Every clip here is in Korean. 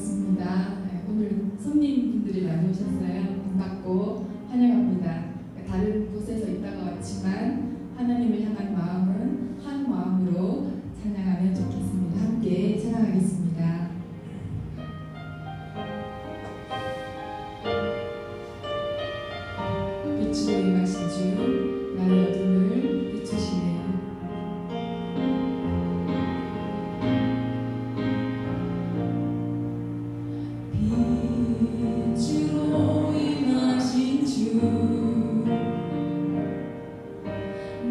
반갑습니다. 네, 오늘 손님분들이 많이 오셨어요. 반갑고 환영합니다. 다른 곳에서 있다가 왔지만 하나님을 향한 마음은 한 마음으로 찬양하면 좋겠습니다. 함께 찬양하겠습니다. 빛으로 임하신 주 나의 어둠을 비추시네. 빛으로 임하신 주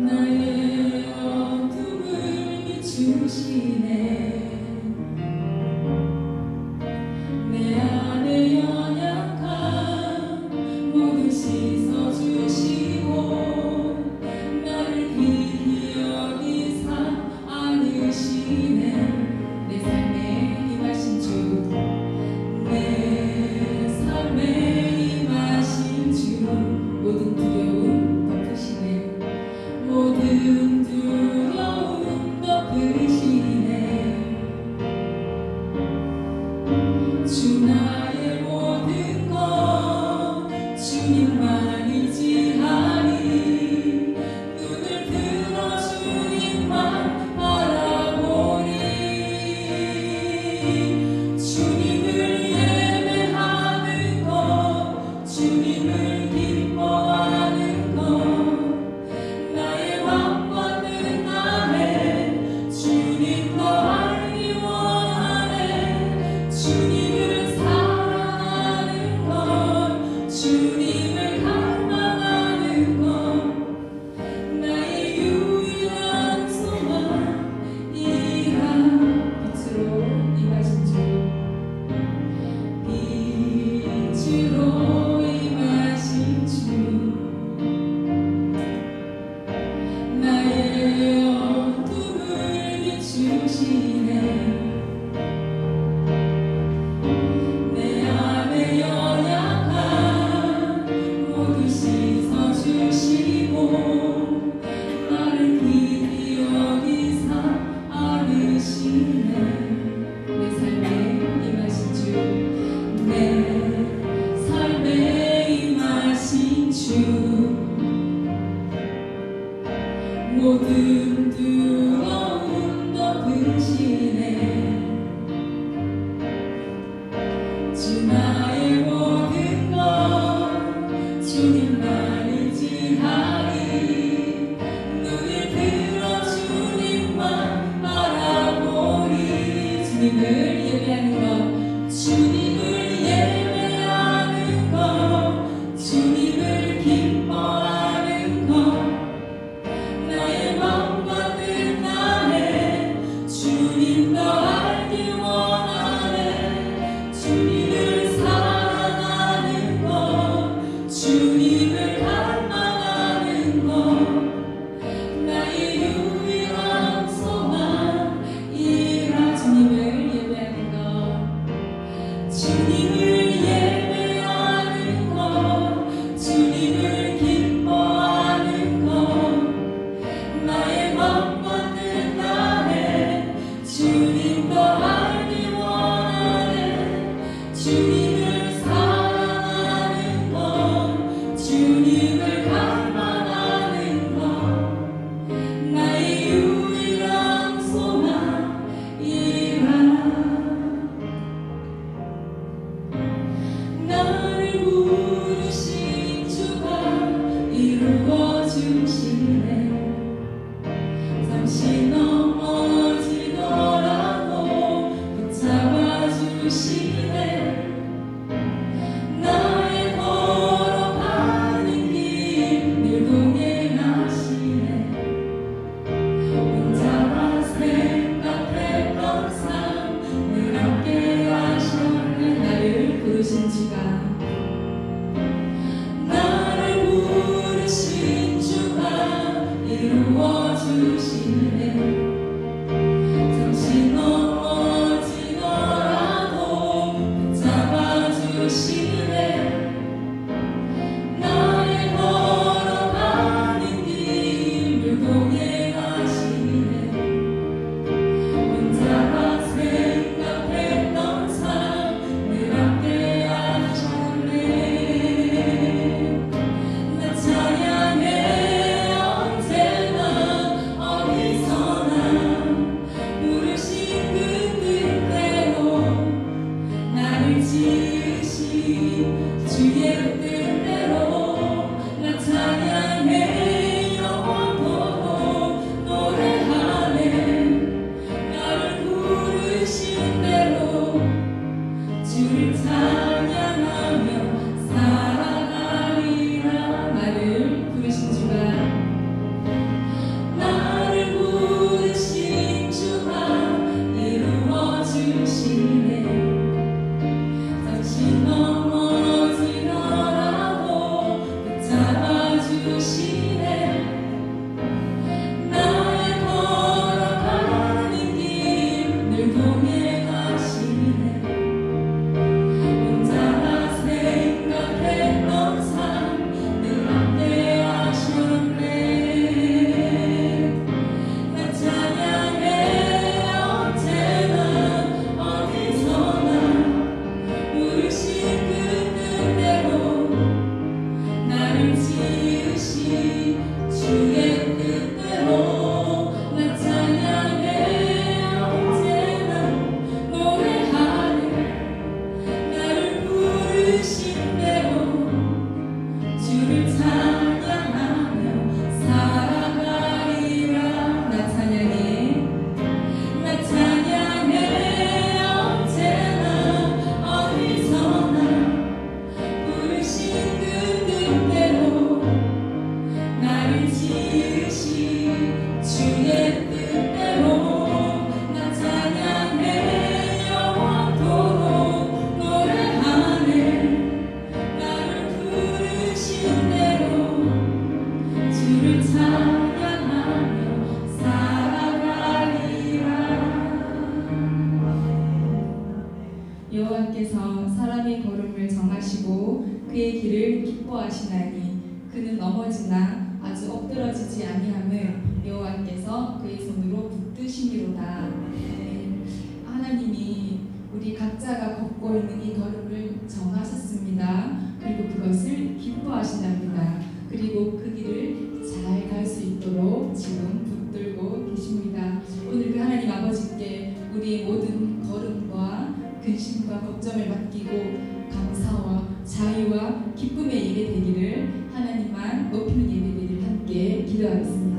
나의 어둠을 비추시네. 내 안에 연약한 모든 씻어주시고 나를 귀히 여기사 안으시네. 내 삶에 임하신 주 내 삶에 임하신 주 모든 두려움 덮으시네. 모든 두려움 덮으시네. 주 나의 모든 것 주님만 의지하리. 눈을 들어 주님만 바라보리. 주님을 예배하는 것 주님을 기뻐하는 것 나의 맘과 뜻나네. 주님 더 알기 원하네. 주님을 사랑하는 것 주님을 갈망하는 것 나의 유일한 소망이라. 빛으로 임하신 주 빛으로 임하신 주 나의 어둠을 비추시네. 내 안에 연약한 모두 씻어주시고 나를 귀히 여기사 안으시네. 내 삶에 임하신 주 내 삶에 임하신 주 모든 두려움 덮으시네. 주 나의 모든 것 주님만 의지하리. 눈을 들어 주님만 바라보리. 주님을 예배하는 것 주님을 예배하는 것 주님을 기뻐하는 것 나의 맘과 뜻나네. 주님 더 알기 원하네. 주님을 사랑하는 것 주님을 갈망하는 것 나의 유일한 소망이라. 주님을 예배하는 것 주님을 예배하는 것 주님을 기뻐하는 것 나의 맘과 뜻나네. 주님 더 알기 원하네. 주님을 사랑하는 것 주님을 갈망하는 것 나의 유일한 소망이라. 나를 부르신 주가 이루어 주시네. 잠시 넘어지더라도 붙잡아 주시네. 나의 걸어가는 길 늘 동행하시네. 혼자만 생각했던 삶 늘 함께 하셨네. 나를 부르신 주가 나를 부르신 주가 이루어 주시네. 잠시 넘어지더라도 여호와께서 사람의 걸음을 정하시고 그의 길을 기뻐하시나니 그는 넘어지나 아주 엎드러지지 아니함을 여호와께서 그의 손으로 붙드시미로다. 네. 하나님이 우리 각자가 걷고 있는 이 걸음을 정하셨습니다. 그리고 그것을 기뻐하신답니다. 그리고 그 길을 잘 갈 수 있도록 지금 붙들고 계십니다. 오늘 그 하나님 아버지께 우리의 모든 걸음과 근심과 걱정을 맡기고 감사와 자유와 기쁨의 예배 되기를 하나님만 높이는 예배 되기를 함께 기도하겠습니다.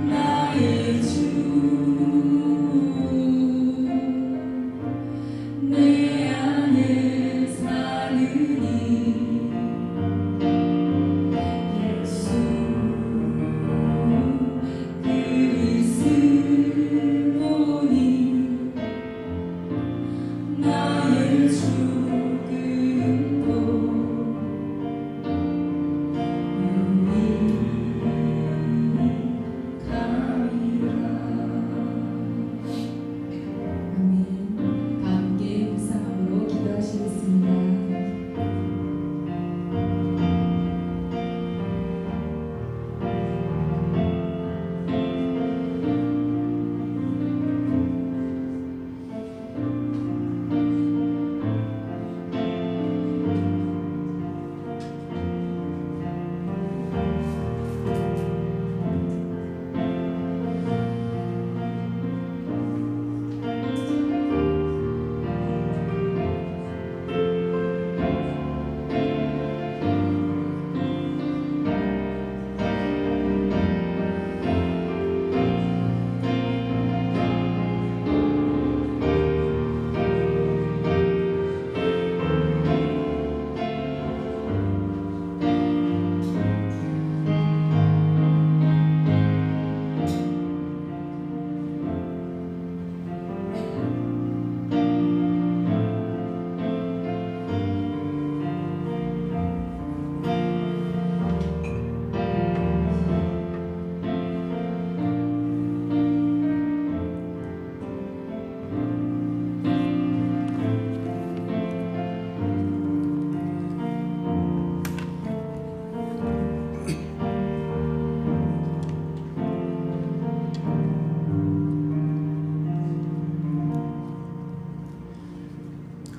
나의 내 안에 사느니 예수 그리스도니 나의 죽음도 유익함이라. 아멘. 다 함께 묵상함으로 기도하시겠습니다.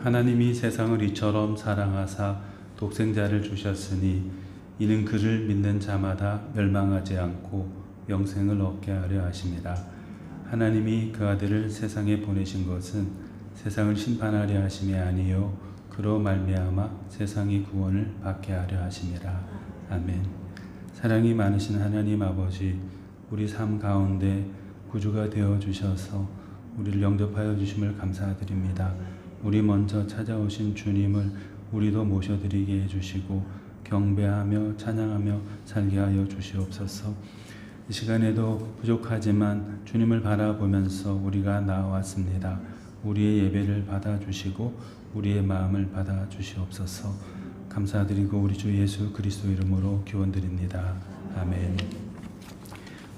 하나님이 세상을 이처럼 사랑하사 독생자를 주셨으니 이는 그를 믿는 자마다 멸망하지 않고 영생을 얻게 하려 하심이라. 하나님이 그 아들을 세상에 보내신 것은 세상을 심판하려 하심이 아니요 그로 말미암아 세상이 구원을 받게 하려 하심이라. 아멘. 사랑이 많으신 하나님 아버지, 우리 삶 가운데 구주가 되어 주셔서 우리를 영접하여 주심을 감사드립니다. 우리 먼저 찾아오신 주님을 우리도 모셔드리게 해주시고 경배하며 찬양하며 살게 하여 주시옵소서. 이 시간에도 부족하지만 주님을 바라보면서 우리가 나왔습니다. 우리의 예배를 받아주시고 우리의 마음을 받아주시옵소서. 감사드리고 우리 주 예수 그리스도 이름으로 기원드립니다. 아멘.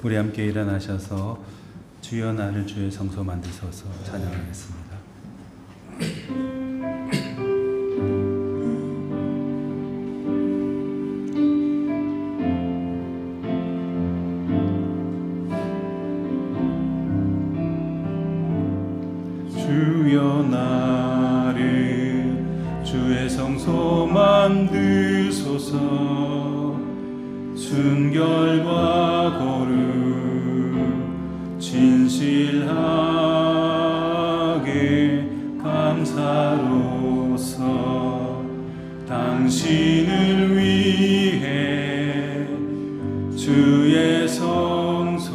우리 함께 일어나셔서 주여 나를 주의 성소 만드소서 찬양하겠습니다. 주여 나를 주의 성소 만드소서. 순결과 거룩 진실하게 감사로서 당신을 위해 주의 성소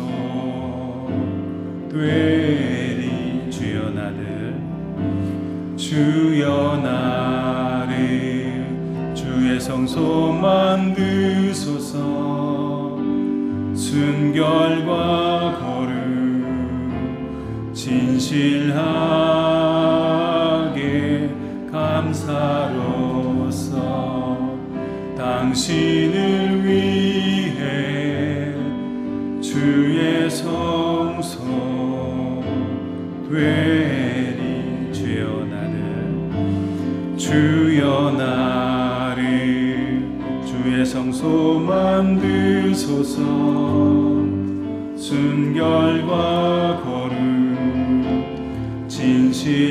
되리. 주여 나를 주의 성소 만드소서. 순결과 거룩 진실하게 감사로서 당신을 위해 주의 성소 되리. 주여 나를 주의 성소 만드소서. 순결과 거룩 진실하게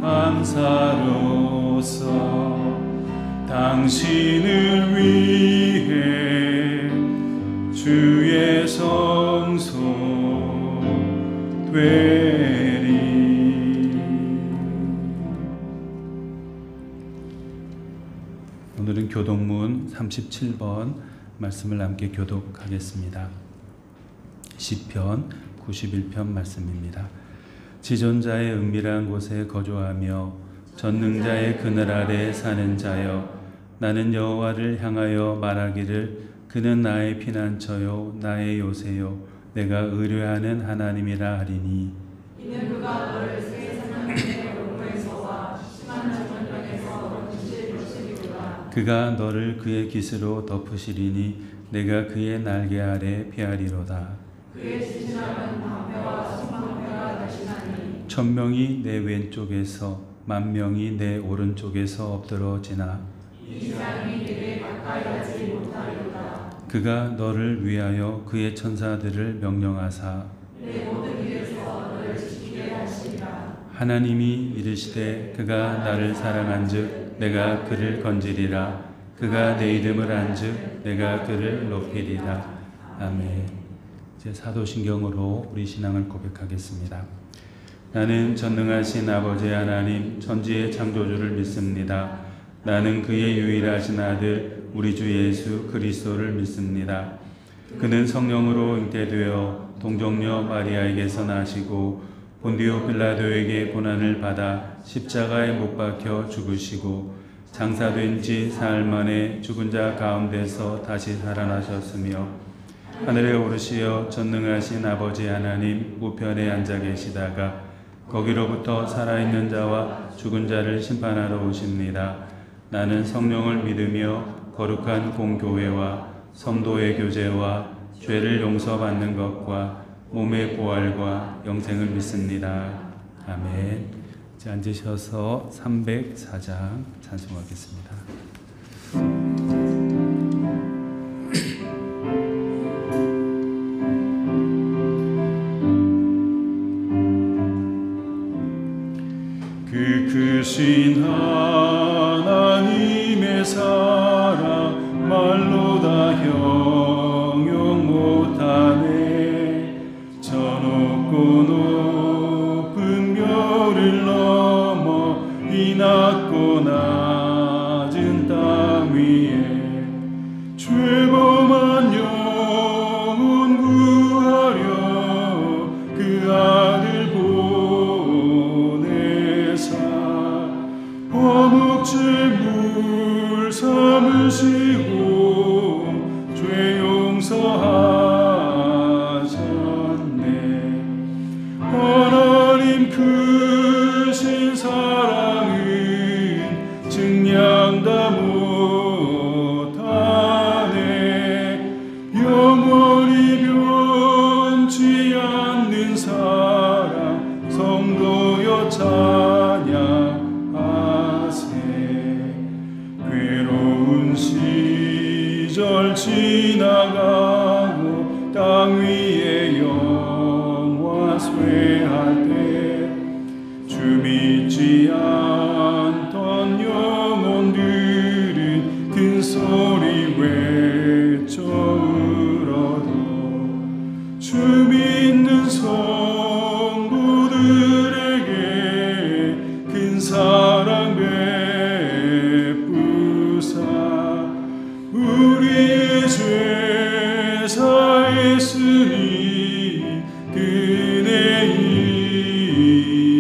감사로서 당신을 위해 주의 성소 되리. 오늘은 교동문 37번 말씀을 함께 교독하겠습니다. 시편 91편 말씀입니다. 지존자의 은밀한 곳에 거주하며 전능자의 그늘 아래 사는 자여, 나는 여호와를 향하여 말하기를 그는 나의 피난처요 나의 요새요 내가 의뢰하는 하나님이라 하리니. 이는 그가 너를 세상의 공로에서와 심한 전염병에서 건지시리로다. 그가 너를 그의 깃으로 덮으시리니 내가 그의 날개 아래 피하리로다. 그의 지시함은 방패와 신방패가 되시나니. 천명이 내 왼쪽에서 만명이 내 오른쪽에서 엎드러지나 이 재앙이 내게 가까이 하지 못하리로다. 그가 너를 위하여 그의 천사들을 명령하사 내 모든 길에서 너를 지키게 하시리라. 하나님이 이르시되 그가 나를 사랑한즉 내가 그를 건지리라. 그가 내 이름을 안즉 내가 그를 높이리라. 아멘. 이제 사도신경으로 우리 신앙을 고백하겠습니다. 나는 전능하신 아버지 하나님 천지의 창조주를 믿습니다. 나는 그의 유일하신 아들 우리 주 예수 그리스도를 믿습니다. 그는 성령으로 잉태되어 동정녀 마리아에게서 나시고 본디오 빌라도에게 고난을 받아 십자가에 못 박혀 죽으시고 장사된 지 사흘 만에 죽은 자 가운데서 다시 살아나셨으며 하늘에 오르시어 전능하신 아버지 하나님 우편에 앉아 계시다가 거기로부터 살아있는 자와 죽은 자를 심판하러 오십니다. 나는 성령을 믿으며 거룩한 공교회와 성도의 교제와 죄를 용서받는 것과 몸의 부활과 영생을 믿습니다. 아멘. 이제 앉으셔서 304장 찬송하겠습니다. 그 크신 하나님의 사랑 말로 다 형용 못하네. 저 높고 높은 별을 넘어 이 낮고 낮은 땅 위에 죄범한 영혼 구하려 그 아들 허묵죄물 삼으시고 죄 용서하셨네. 하나님 크신 사랑은 증량 다 못하네. 영원히 변치 않는 사랑 성도여 찬양. 괴로운 시절 지나가고 땅 위에 영화 쇠할 때 주 믿지 않던 영혼들은 큰 소리 외쳐 울어도 주 믿는 성도들에게 큰 사랑 우리의 죄 사했으니 그네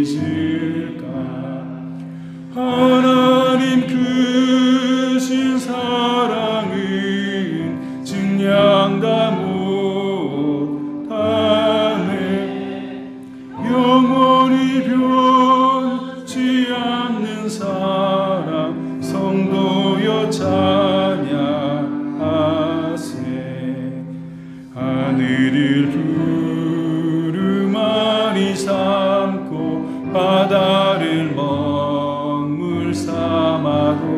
잊을까. 하나님 크신 사랑은 증량 다 못하네. 영원히 변치 않는 사랑 성도여 찬양. 하늘을 두루마리 삼고 바다를 먹물 삼아도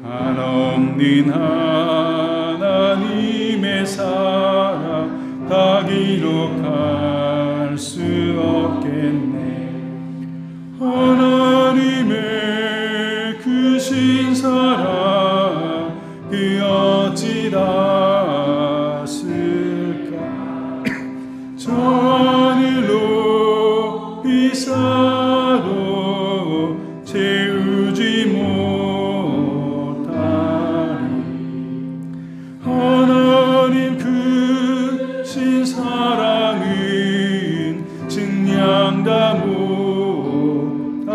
한없는 하나님의 사랑 다 기록할 수 없겠네. 하나님의 크신 사랑 그 어찌 닿았을까. 저 하늘 높이 쌓아도 채우지 못하리. 하나님 크신 사랑은 증량다 못하네.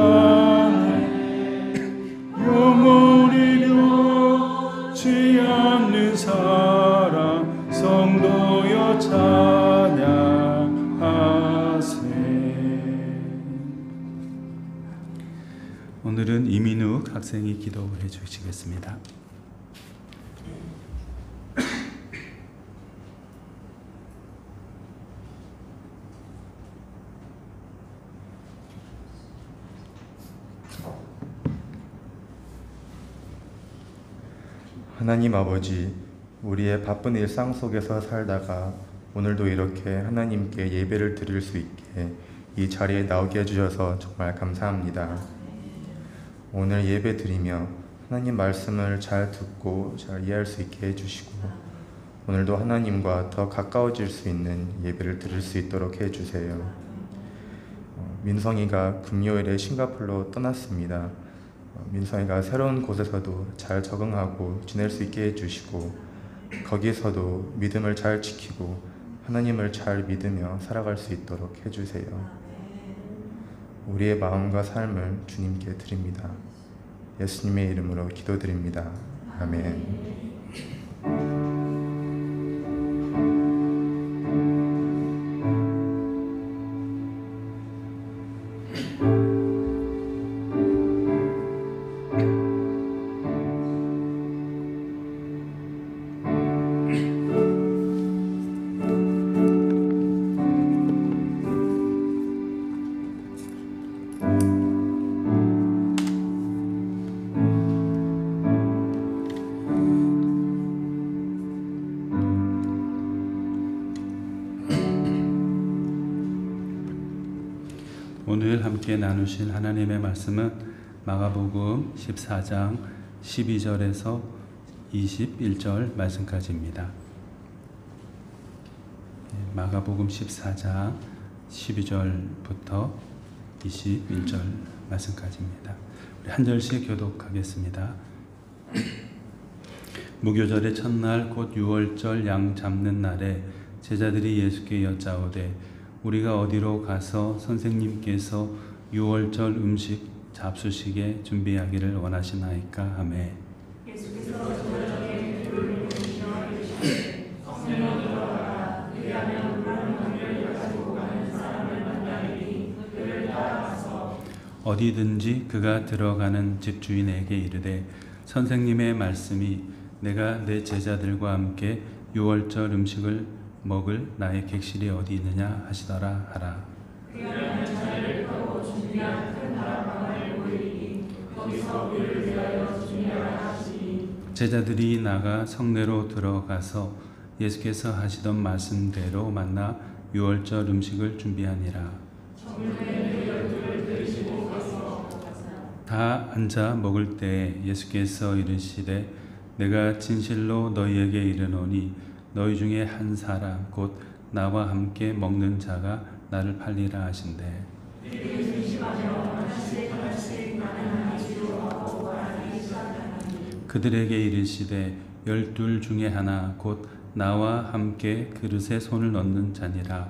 영원히 변치 않는 사랑 성도여 찬양하세. 오늘은 이민욱 학생이 기도해 주시겠습니다. 하나님 아버지, 우리의 바쁜 일상 속에서 살다가 오늘도 이렇게 하나님께 예배를 드릴 수 있게 이 자리에 나오게 해주셔서 정말 감사합니다. 오늘 예배 드리며 하나님 말씀을 잘 듣고 잘 이해할 수 있게 해주시고 오늘도 하나님과 더 가까워질 수 있는 예배를 드릴 수 있도록 해주세요. 민성이가 금요일에 싱가포르로 떠났습니다. 민성이가 새로운 곳에서도 잘 적응하고 지낼 수 있게 해주시고 거기서도 믿음을 잘 지키고 하나님을 잘 믿으며 살아갈 수 있도록 해주세요. 우리의 마음과 삶을 주님께 드립니다. 예수님의 이름으로 기도드립니다. 아멘. 오늘 함께 나누실 하나님의 말씀은 마가복음 14장 12절에서 21절 말씀까지입니다. 마가복음 14장 12절부터 21절 말씀까지입니다. 우리 한 절씩 교독하겠습니다. 무교절의 첫날 곧 유월절 양 잡는 날에 제자들이 예수께 여짜오되 우리가 어디로 가서 선생님께서 유월절 음식 잡수시게 준비하기를 원하시나이까 하매 어디든지 그가 들어가는 집주인에게 이르되 선생님의 말씀이 내가 내 제자들과 함께 유월절 음식을 먹을 나의 객실이 어디 있느냐 하시더라 하라. 제자들이 나가 성내로 들어가서 예수께서 하시던 말씀대로 만나 유월절 음식을 준비하니라. 다 앉아 먹을 때에 예수께서 이르시되 내가 진실로 너희에게 이르노니 너희 중에 한 사람 곧 나와 함께 먹는 자가 나를 팔리라 하신대. 그들에게 이르시되 12 중에 하나 곧 나와 함께 그릇에 손을 넣는 자니라.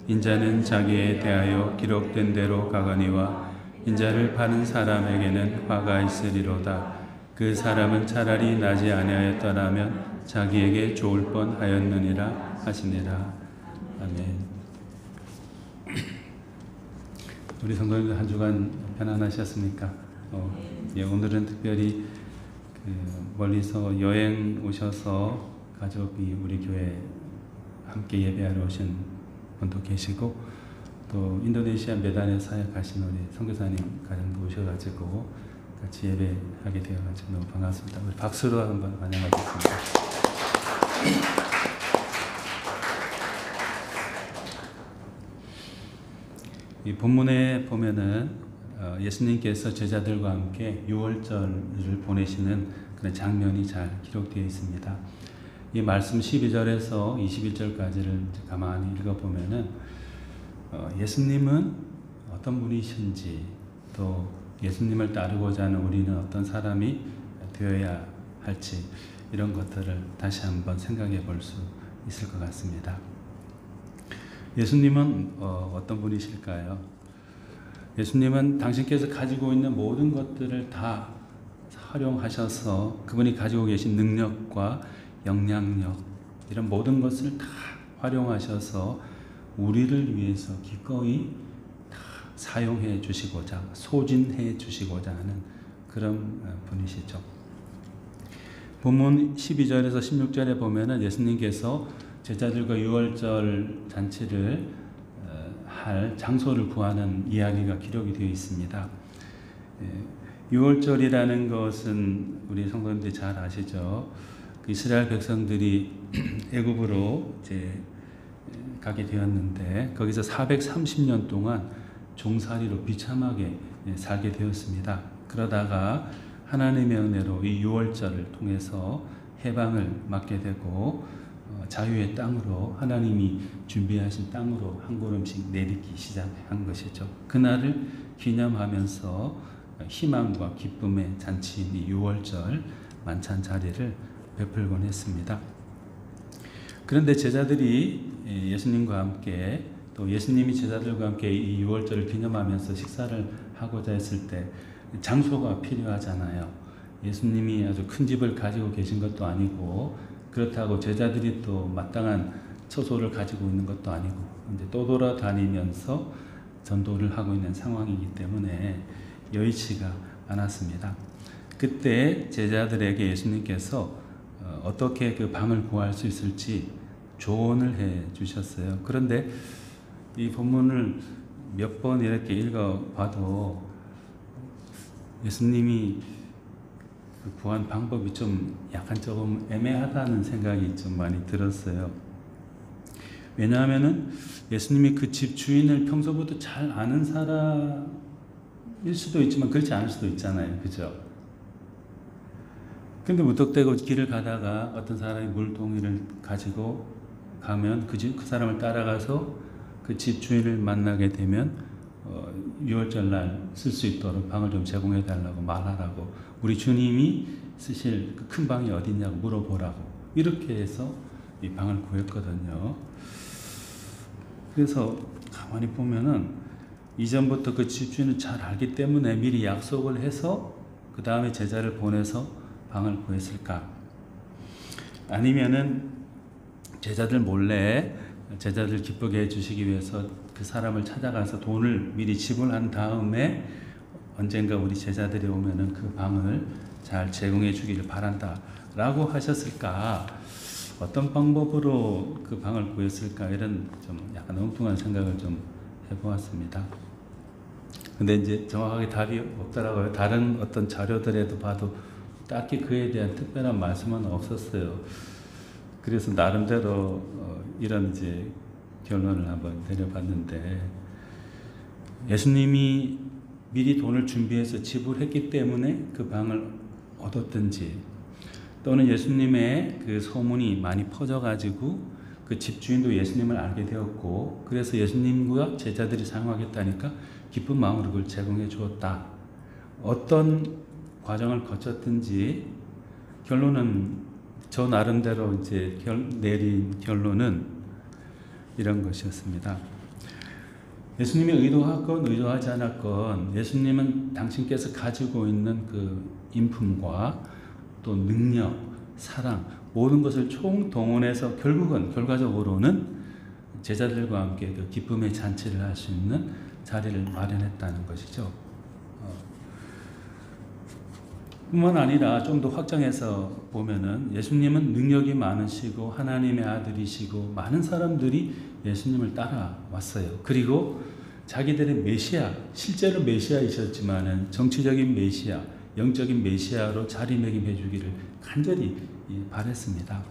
인자는 자기에 대하여 기록된 대로 가거니와 인자를 파는 사람에게는 화가 있으리로다. 그 사람은 차라리 나지 아니하였더라면 자기에게 좋을 뻔하였느니라 하시니라. 아멘. 우리 성도님들 한 주간 편안하셨습니까? 오늘은 특별히 멀리서 여행 오셔서 가족이 우리 교회 함께 예배하러 오신 분도 계시고 또 인도네시아 메단에 사역하신 우리 선교사님 가정도 오셔가지고 같이 예배하게 되어가지고 너무 반갑습니다. 우리 박수로 한번 환영하겠습니다. 이 본문에 보면은 예수님께서 제자들과 함께 유월절을 보내시는 그런 장면이 잘 기록되어 있습니다. 이 말씀 12절에서 21절까지를 가만히 읽어보면은 예수님은 어떤 분이신지 또 예수님을 따르고자 하는 우리는 어떤 사람이 되어야 할지 이런 것들을 다시 한번 생각해 볼 수 있을 것 같습니다. 예수님은 어떤 분이실까요? 예수님은 당신께서 가지고 있는 모든 것들을 다 활용하셔서 그분이 가지고 계신 능력과 영향력 이런 모든 것을 다 활용하셔서 우리를 위해서 기꺼이 다 사용해 주시고자 소진해 주시고자 하는 그런 분이시죠. 본문 12절에서 16절에 보면은 예수님께서 제자들과 유월절 잔치를 할 장소를 구하는 이야기가 기록이 되어 있습니다. 유월절이라는 것은 우리 성도님들이 잘 아시죠? 그 이스라엘 백성들이 애굽으로 이제 가게 되었는데 거기서 430년 동안 종살이로 비참하게 살게 되었습니다. 그러다가 하나님의 은혜로 이 유월절을 통해서 해방을 맞게 되고 자유의 땅으로 하나님이 준비하신 땅으로 한 걸음씩 내딛기 시작한 것이죠. 그날을 기념하면서 희망과 기쁨의 잔치인 이 유월절 만찬 자리를 베풀곤 했습니다. 그런데 제자들이 예수님과 함께 또 예수님이 제자들과 함께 이 유월절을 기념하면서 식사를 하고자 했을 때 장소가 필요하잖아요. 예수님이 아주 큰 집을 가지고 계신 것도 아니고 그렇다고 제자들이 또 마땅한 처소를 가지고 있는 것도 아니고 이제 또 돌아다니면서 전도를 하고 있는 상황이기 때문에 여의치가 않았습니다. 그때 제자들에게 예수님께서 어떻게 그 방을 구할 수 있을지 조언을 해 주셨어요. 그런데 이 본문을 몇 번 이렇게 읽어봐도 예수님이 그 구한 방법이 좀 약간 조금 애매하다는 생각이 좀 많이 들었어요. 왜냐하면은 예수님이 그 집 주인을 평소부터 잘 아는 사람일 수도 있지만 그렇지 않을 수도 있잖아요. 그죠? 근데 무턱대고 길을 가다가 어떤 사람이 물동이를 가지고 가면 그 사람을 따라가서 그 집 주인을 만나게 되면 유월절 날 쓸 수 있도록 방을 좀 제공해 달라고 말하라고 우리 주님이 쓰실 그 큰 방이 어디냐고 물어보라고 이렇게 해서 이 방을 구했거든요. 그래서 가만히 보면은 이전부터 그 집 주인을 잘 알기 때문에 미리 약속을 해서 그 다음에 제자를 보내서 방을 구했을까? 아니면은 제자들 몰래 제자들 기쁘게 해주시기 위해서 그 사람을 찾아가서 돈을 미리 지불한 다음에 언젠가 우리 제자들이 오면은 그 방을 잘 제공해 주기를 바란다 라고 하셨을까? 어떤 방법으로 그 방을 구했을까? 이런 좀 약간 엉뚱한 생각을 좀 해보았습니다. 근데 이제 정확하게 답이 없더라고요. 다른 어떤 자료들에도 봐도 딱히 그에 대한 특별한 말씀은 없었어요. 그래서 나름대로 이런 이제 결론을 한번 내려봤는데 예수님이 미리 돈을 준비해서 지불했기 때문에 그 방을 얻었든지 또는 예수님의 그 소문이 많이 퍼져가지고 그 집주인도 예수님을 알게 되었고 그래서 예수님과 제자들이 사용하겠다니까 기쁜 마음으로 그걸 제공해 주었다. 어떤 과정을 거쳤든지 결론은 저 나름대로 이제 내린 결론은 이런 것이었습니다. 예수님이 의도하건 의도하지 않았건 예수님은 당신께서 가지고 있는 그 인품과 또 능력, 사랑 모든 것을 총동원해서 결과적으로는 제자들과 함께 그 기쁨의 잔치를 할 수 있는 자리를 마련했다는 것이죠. 뿐만 아니라 좀 더 확장해서 보면은 예수님은 능력이 많으시고 하나님의 아들이시고 많은 사람들이 예수님을 따라왔어요. 그리고 자기들의 메시아, 실제로 메시아이셨지만은 정치적인 메시아, 영적인 메시아로 자리매김해 주기를 간절히 바랬습니다.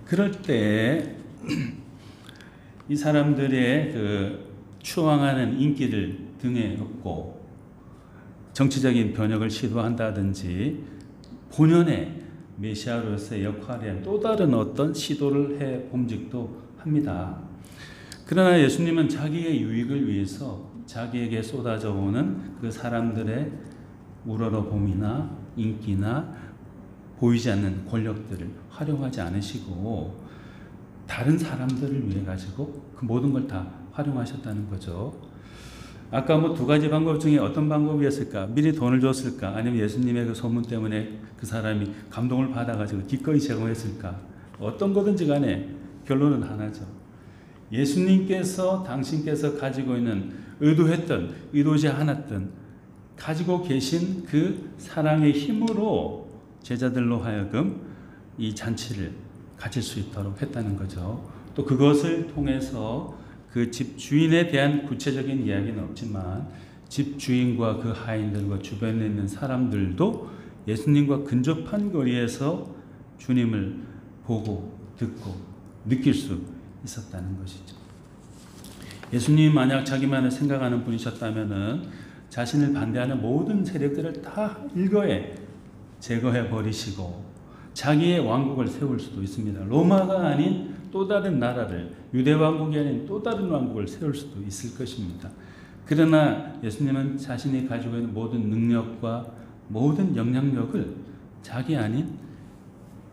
그럴 때 이 사람들의 그 추앙하는 인기를 등에 업고 정치적인 변혁을 시도한다든지 본연의 메시아로서의 역할에 또 다른 어떤 시도를 해 봄직도 합니다. 그러나 예수님은 자기의 유익을 위해서 자기에게 쏟아져 오는 그 사람들의 우러러봄이나 인기나 보이지 않는 권력들을 활용하지 않으시고 다른 사람들을 위해 가지고 그 모든 걸 다 활용하셨다는 거죠. 아까 뭐 두 가지 방법 중에 어떤 방법이었을까? 미리 돈을 줬을까? 아니면 예수님의 그 소문 때문에 그 사람이 감동을 받아가지고 기꺼이 제공했을까? 어떤 거든지 간에 결론은 하나죠. 예수님께서 당신께서 가지고 있는 의도했던 의도지 않았던 가지고 계신 그 사랑의 힘으로 제자들로 하여금 이 잔치를 가질 수 있도록 했다는 거죠. 또 그것을 통해서 그 집 주인에 대한 구체적인 이야기는 없지만 집 주인과 그 하인들과 주변에 있는 사람들도 예수님과 근접한 거리에서 주님을 보고 듣고 느낄 수 있었다는 것이죠. 예수님이 만약 자기만을 생각하는 분이셨다면은 자신을 반대하는 모든 세력들을 다 일거에 제거해 버리시고 자기의 왕국을 세울 수도 있습니다. 로마가 아닌 또 다른 나라를, 유대 왕국이 아닌 또 다른 왕국을 세울 수도 있을 것입니다. 그러나 예수님은 자신이 가지고 있는 모든 능력과 모든 영향력을 자기 아닌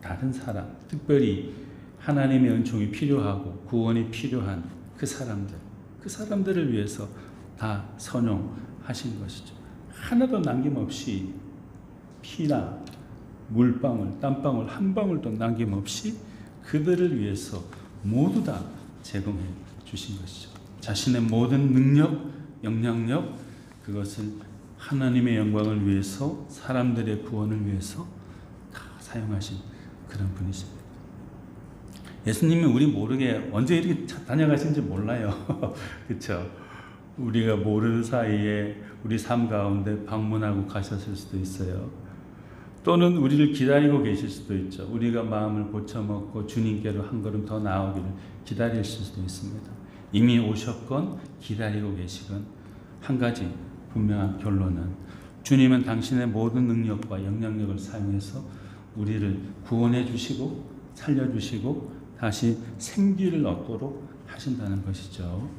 다른 사람, 특별히 하나님의 은총이 필요하고 구원이 필요한 그 사람들을 위해서 다 선용하신 것이죠. 하나도 남김없이 피나 물방울, 땀방울 한 방울도 남김없이 그들을 위해서 모두 다 제공해 주신 것이죠. 자신의 모든 능력, 영향력, 그것을 하나님의 영광을 위해서, 사람들의 구원을 위해서 다 사용하신 그런 분이십니다. 예수님이 우리 모르게 언제 이렇게 다녀가신지 몰라요. 그렇죠? 우리가 모르는 사이에 우리 삶 가운데 방문하고 가셨을 수도 있어요. 또는 우리를 기다리고 계실 수도 있죠. 우리가 마음을 고쳐먹고 주님께로 한 걸음 더 나아오기를 기다릴 수도 있습니다. 이미 오셨건 기다리고 계시건 한 가지 분명한 결론은 주님은 당신의 모든 능력과 영향력을 사용해서 우리를 구원해 주시고 살려주시고 다시 생기를 얻도록 하신다는 것이죠.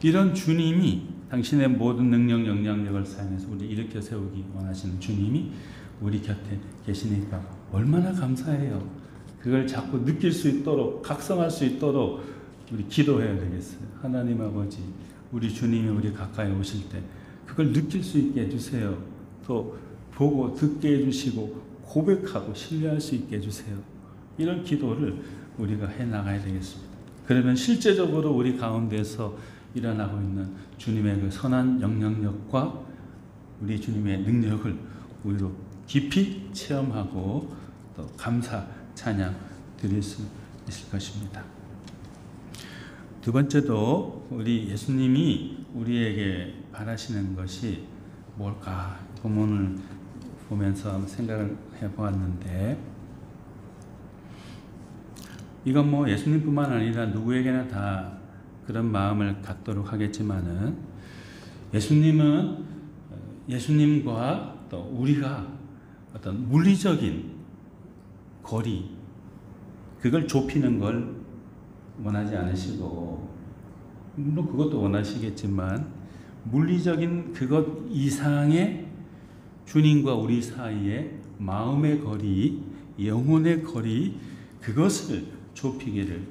이런 주님이 당신의 모든 능력, 영향력을 사용해서 우리 일으켜 세우기 원하시는 주님이 우리 곁에 계시니까 얼마나 감사해요. 그걸 자꾸 느낄 수 있도록, 각성할 수 있도록 우리 기도해야 되겠어요. 하나님 아버지, 우리 주님이 우리 가까이 오실 때 그걸 느낄 수 있게 해주세요. 또 보고 듣게 해주시고 고백하고 신뢰할 수 있게 해주세요. 이런 기도를 우리가 해나가야 되겠습니다. 그러면 실제적으로 우리 가운데서 일어나고 있는 주님의 그 선한 영향력과 우리 주님의 능력을 우리로 깊이 체험하고 또 감사, 찬양 드릴 수 있을 것입니다. 두 번째도 우리 예수님이 우리에게 바라시는 것이 뭘까? 본문을 보면서 생각을 해보았는데 이건 뭐 예수님뿐만 아니라 누구에게나 다 그런 마음을 갖도록 하겠지만은 예수님은 예수님과 또 우리가 어떤 물리적인 거리 그걸 좁히는 걸 원하지 않으시고 물론 그것도 원하시겠지만 물리적인 그것 이상의 주님과 우리 사이의 마음의 거리, 영혼의 거리 그것을 좁히기를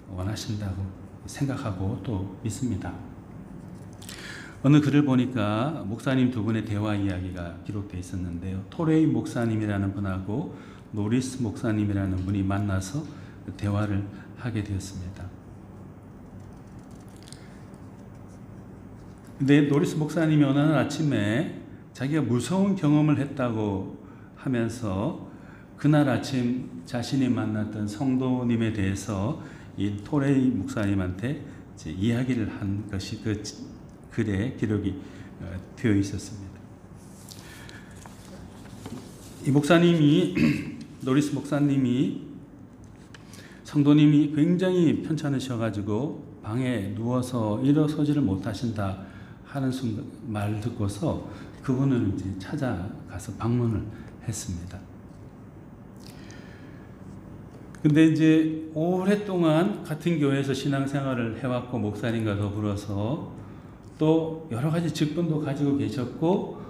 원하신다고 생각하고 또 믿습니다. 어느 글을 보니까 목사님 두 분의 대화 이야기가 기록되어 있었는데요. 토레이 목사님이라는 분하고 노리스 목사님이라는 분이 만나서 대화를 하게 되었습니다. 근데 노리스 목사님이 어느 날 아침에 자기가 무서운 경험을 했다고 하면서 그날 아침 자신이 만났던 성도님에 대해서 이 토레이 목사님한테 이야기를 한 것이 그 글에 기록이 되어 있었습니다. 이 목사님이 노리스 목사님이 성도님이 굉장히 편찮으셔가지고 방에 누워서 일어서지를 못하신다 하는 순간 말 듣고서 그분을 이제 찾아가서 방문을 했습니다. 근데 이제 오랫동안 같은 교회에서 신앙생활을 해왔고 목사님과 더불어서 또 여러 가지 직분도 가지고 계셨고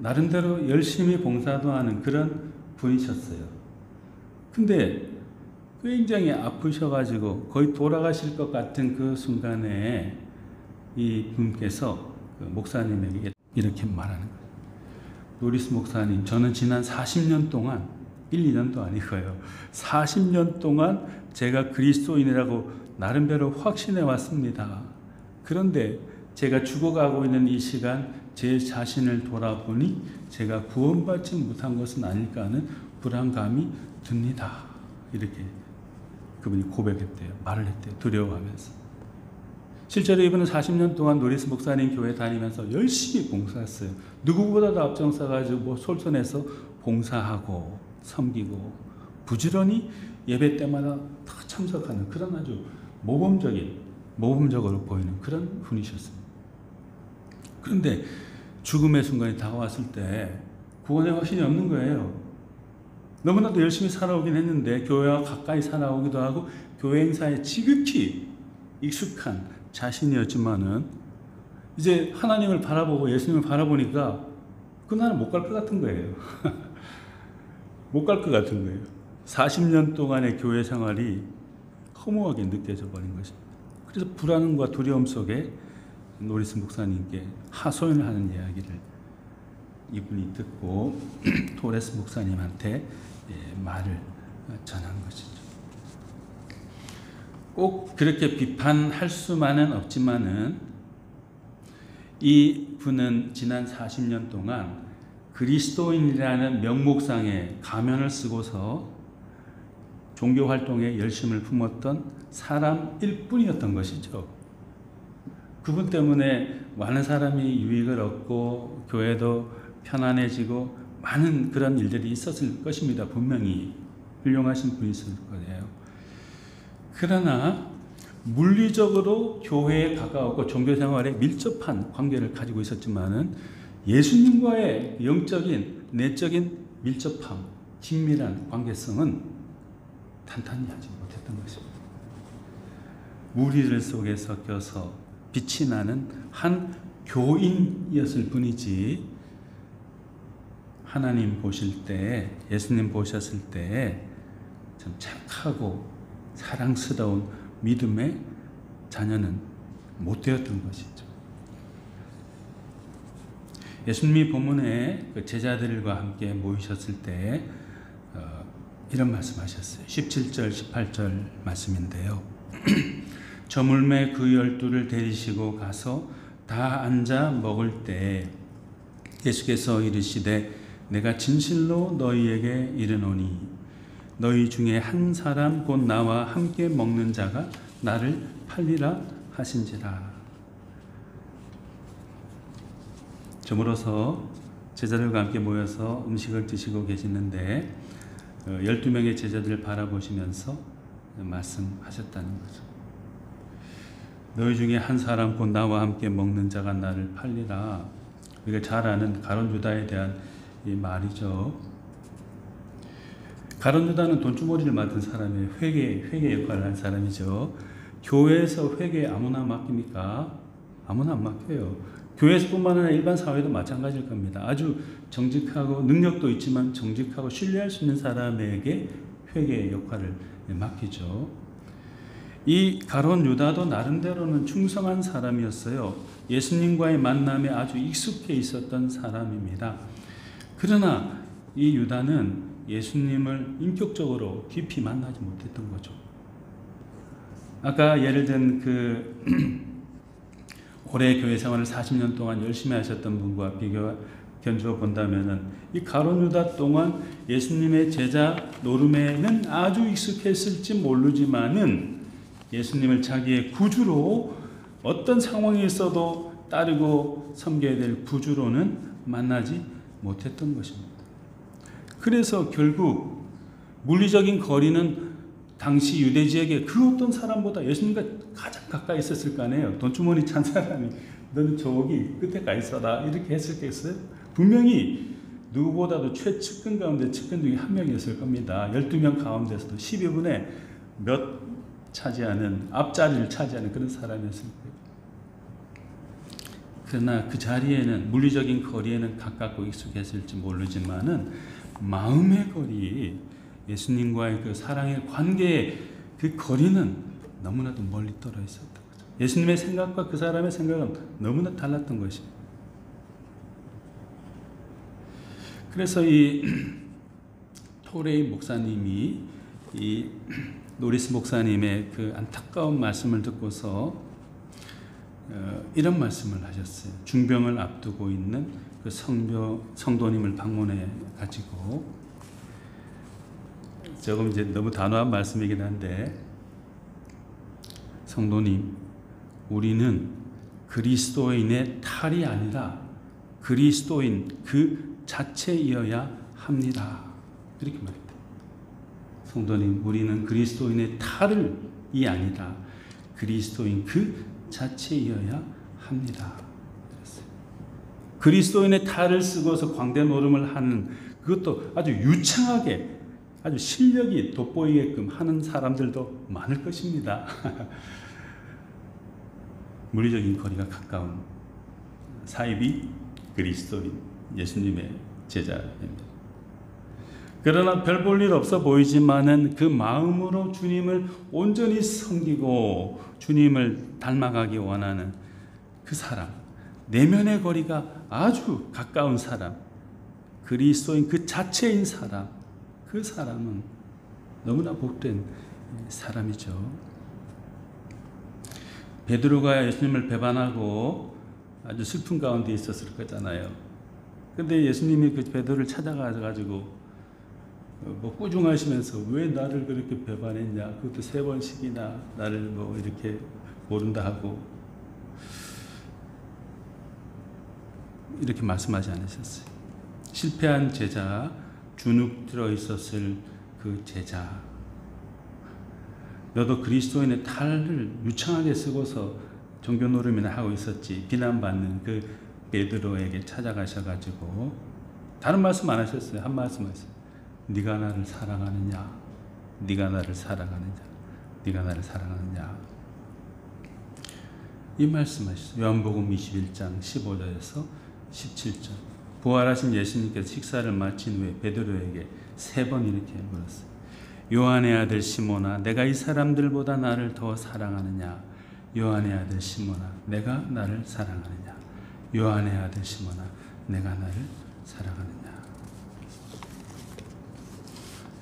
나름대로 열심히 봉사도 하는 그런 분이셨어요. 근데 굉장히 아프셔가지고 거의 돌아가실 것 같은 그 순간에 이 분께서 그 목사님에게 이렇게 말하는 거예요. 노리스 목사님, 저는 지난 40년 동안 1, 2년도 아니고요. 40년 동안 제가 그리스도인이라고 나름대로 확신해 왔습니다. 그런데 제가 죽어가고 있는 이 시간 제 자신을 돌아보니 제가 구원받지 못한 것은 아닐까 하는 불안감이 듭니다. 이렇게 그분이 고백했대요. 말을 했대요. 두려워하면서. 실제로 이분은 40년 동안 노리스 목사님 교회 다니면서 열심히 봉사했어요. 누구보다도 앞장서가지고 뭐 솔선해서 봉사하고 섬기고 부지런히 예배 때마다 다 참석하는 그런 아주 모범적으로 보이는 그런 분이셨습니다. 그런데 죽음의 순간이 다가왔을 때 구원의 확신이 없는 거예요. 너무나도 열심히 살아오긴 했는데 교회와 가까이 살아오기도 하고 교회 행사에 지극히 익숙한 자신이었지만은 이제 하나님을 바라보고 예수님을 바라보니까 그날은 못 갈 것 같은 거예요. 못 갈 것 같은 거예요. 40년 동안의 교회 생활이 허무하게 느껴져 버린 것입니다. 그래서 불안과 두려움 속에 노리스 목사님께 하소연을 하는 이야기를 이분이 듣고 토레스 목사님한테 말을 전한 것이죠. 꼭 그렇게 비판할 수만은 없지만은 이 분은 지난 40년 동안 그리스도인이라는 명목상의 가면을 쓰고서 종교 활동에 열심을 품었던 사람일 뿐이었던 것이죠. 그분 때문에 많은 사람이 유익을 얻고 교회도 편안해지고 많은 그런 일들이 있었을 것입니다. 분명히 훌륭하신 분이었을 거예요. 그러나 물리적으로 교회에 가까웠고 종교생활에 밀접한 관계를 가지고 있었지만은 예수님과의 영적인 내적인 밀접함, 긴밀한 관계성은 탄탄히 하지 못했던 것입니다. 무리들 속에 섞여서 빛이 나는 한 교인이었을 뿐이지 하나님 보실 때, 예수님 보셨을 때 참 착하고 사랑스러운 믿음의 자녀는 못 되었던 것이죠. 예수님이 본문에 그 제자들과 함께 모이셨을 때 이런 말씀하셨어요. 17절, 18절 말씀인데요. 저물매 그 12를 데리시고 가서 다 앉아 먹을 때 예수께서 이르시되 내가 진실로 너희에게 이르노니 너희 중에 한 사람 곧 나와 함께 먹는 자가 나를 팔리라 하신지라. 저물어서 제자들과 함께 모여서 음식을 드시고 계시는데 12명의 제자들을 바라보시면서 말씀하셨다는 거죠. 너희 중에 한 사람 곧 나와 함께 먹는 자가 나를 팔리라. 우리가 잘 아는 가룟 유다에 대한 이 말이죠. 가룟 유다는 돈주머니를 맡은 사람이에요. 회계 역할을 한 사람이죠. 교회에서 회계 아무나 맡깁니까? 아무나 안 맡겨요. 교회에서뿐만 아니라 일반 사회도 마찬가지일 겁니다. 아주 정직하고 능력도 있지만 정직하고 신뢰할 수 있는 사람에게 회계 역할을 맡기죠. 이 가룟 유다도 나름대로는 충성한 사람이었어요. 예수님과의 만남에 아주 익숙해 있었던 사람입니다. 그러나 이 유다는 예수님을 인격적으로 깊이 만나지 못했던 거죠. 아까 예를 든 오래 교회 생활을 40년 동안 열심히 하셨던 분과 견주어 본다면은 이 가룟 유다 동안 예수님의 제자 노름에는 아주 익숙했을지 모르지만은 예수님을 자기의 구주로 어떤 상황에 있어도 따르고 섬겨야 될 구주로는 만나지 못했던 것입니다. 그래서 결국 물리적인 거리는 당시 유대지에게 그 어떤 사람보다 예수님과 가장 가까이 있었을 거 아니에요. 돈주머니 찬 사람이 너는 저기 끝에 가 있어라 이렇게 했을겠어요? 분명히 누구보다도 최측근 가운데 측근 중에 한 명이었을 겁니다. 12명 가운데서도 12분의 몇 차지하는 앞자리를 차지하는 그런 사람이었을 거예요. 그러나 그 자리에는 물리적인 거리에는 가깝고 익숙했을지 모르지만은 마음의 거리, 예수님과의 그 사랑의 관계의 그 거리는 너무나도 멀리 떨어 있었던 거죠. 예수님의 생각과 그 사람의 생각은 너무나 달랐던 것입니다. 그래서 이 토레이 목사님이 이 노리스 목사님의 그 안타까운 말씀을 듣고서 이런 말씀을 하셨어요. 중병을 앞두고 있는 그 성도님을 방문해 가지고, 조금 이제 너무 단호한 말씀이긴 한데, 성도님, 우리는 그리스도인의 탈이 아니라 그리스도인 그 자체이어야 합니다. 이렇게 말했다. 성도님, 우리는 그리스도인의 탈이 아니라 그리스도인 그 자체이어야 합니다. 그랬어요. 그리스도인의 탈을 쓰고서 광대 노름을 하는, 그것도 아주 유창하게, 아주 실력이 돋보이게끔 하는 사람들도 많을 것입니다. 물리적인 거리가 가까운 사이비 그리스도인, 예수님의 제자입니다. 그러나 별 볼 일 없어 보이지만은 그 마음으로 주님을 온전히 섬기고 주님을 닮아가기 원하는 그 사람, 내면의 거리가 아주 가까운 사람, 그리스도인 그 자체인 사람, 그 사람은 너무나 복된 사람이죠. 베드로가 예수님을 배반하고 아주 슬픈 가운데 있었을 거잖아요. 근데 예수님이 그 베드로를 찾아가가지고 뭐 꾸중하시면서 왜 나를 그렇게 배반했냐, 그것도 3번씩이나 나를 뭐 이렇게 모른다 하고 이렇게 말씀하지 않으셨어요. 실패한 제자, 주눅 들어 있었을 그 제자, 너도 그리스도인의 탈을 유창하게 쓰고서 종교 노름이나 하고 있었지, 비난받는 그 베드로에게 찾아가셔가지고 다른 말씀 안 하셨어요. 한 말씀 하셨어요. 네가 나를 사랑하느냐, 네가 나를 사랑하느냐, 네가 나를 사랑하느냐, 이 말씀하셨어요. 요한복음 21장 15절에서 17절. 부활하신 예수님께서 식사를 마친 후에 베드로에게 3번 이렇게 물었어요. 요한의 아들 시몬아, 내가 이 사람들보다 나를 더 사랑하느냐? 요한의 아들 시몬아, 내가 나를 사랑하느냐? 요한의 아들 시몬아, 내가 나를 사랑하느냐?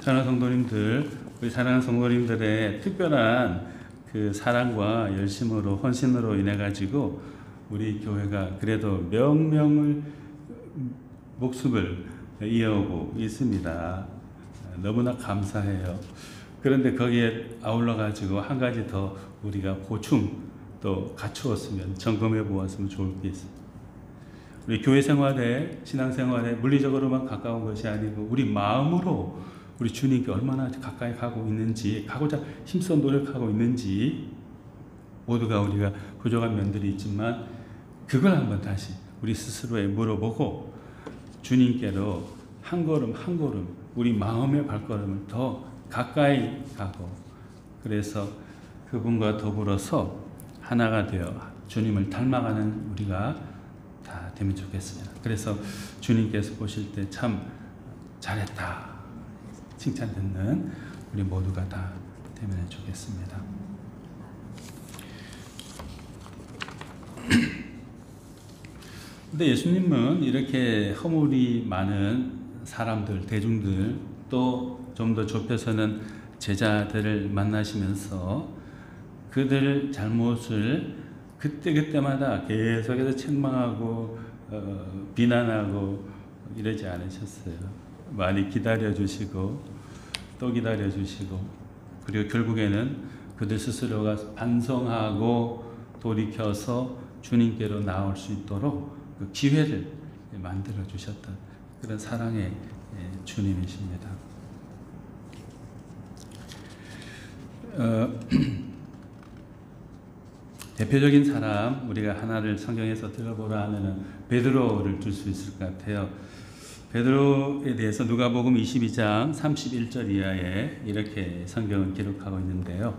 사랑하는 성도님들, 우리 사랑하는 성도님들의 특별한 그 사랑과 열심으로, 헌신으로 인해 가지고 우리 교회가 그래도 명명을, 목숨을 이어오고 있습니다. 너무나 감사해요. 그런데 거기에 아울러 가지고 한 가지 더 우리가 보충 또 갖추었으면, 점검해 보았으면 좋을 게 있습니다. 우리 교회 생활에, 신앙 생활에 물리적으로만 가까운 것이 아니고 우리 마음으로 우리 주님께 얼마나 가까이 가고 있는지, 가고자 힘써 노력하고 있는지, 모두가 우리가 부족한 면들이 있지만 그걸 한번 다시 우리 스스로에 물어보고 주님께로 한 걸음 한 걸음 우리 마음의 발걸음을 더 가까이 가고, 그래서 그분과 더불어서 하나가 되어 주님을 닮아가는 우리가 다 되면 좋겠습니다. 그래서 주님께서 보실 때 참 잘했다 칭찬 듣는 우리 모두가 다 되면 좋겠습니다. 근데 예수님은 이렇게 허물이 많은 사람들, 대중들, 또 좀 더 좁혀서는 제자들을 만나시면서 그들 잘못을 그때그때마다 계속해서 책망하고 비난하고 이러지 않으셨어요. 많이 기다려주시고 또 기다려주시고, 그리고 결국에는 그들 스스로가 반성하고 돌이켜서 주님께로 나올 수 있도록 그 기회를 만들어 주셨던 그런 사랑의 주님이십니다. 대표적인 사람, 우리가 하나를 성경에서 들어보라 하면은 베드로를 들 수 있을 것 같아요. 베드로에 대해서 누가복음 22장 31절 이하에 이렇게 성경은 기록하고 있는데요.